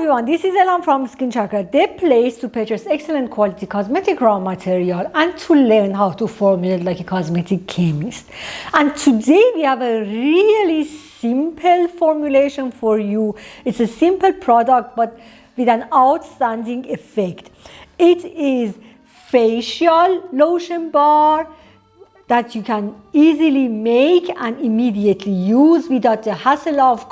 everyone, this is Elan from Skin Chakra, the place to purchase excellent quality cosmetic raw material and to learn how to formulate like a cosmetic chemist. And today we have a really simple formulation for you. It's a simple product but with an outstanding effect. It is facial lotion bar that you can easily make and immediately use without the hassle of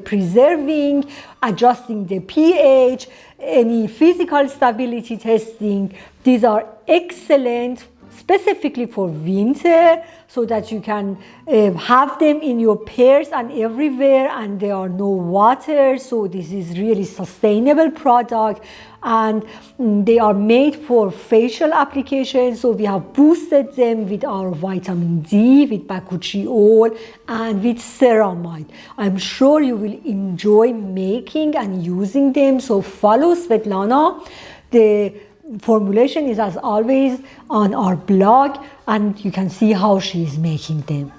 preserving, adjusting the pH, any physical stability testing. These are excellent specifically for winter, so that you can have them in your purse and everywhere, and there are no water. So this is really sustainable product, and they are made for facial application. So we have boosted them with our vitamin D, with bakuchiol, and with ceramide. I'm sure you will enjoy making and using them. So follow Svetlana. The formulation is as always on our blog, and you can see how she is making them.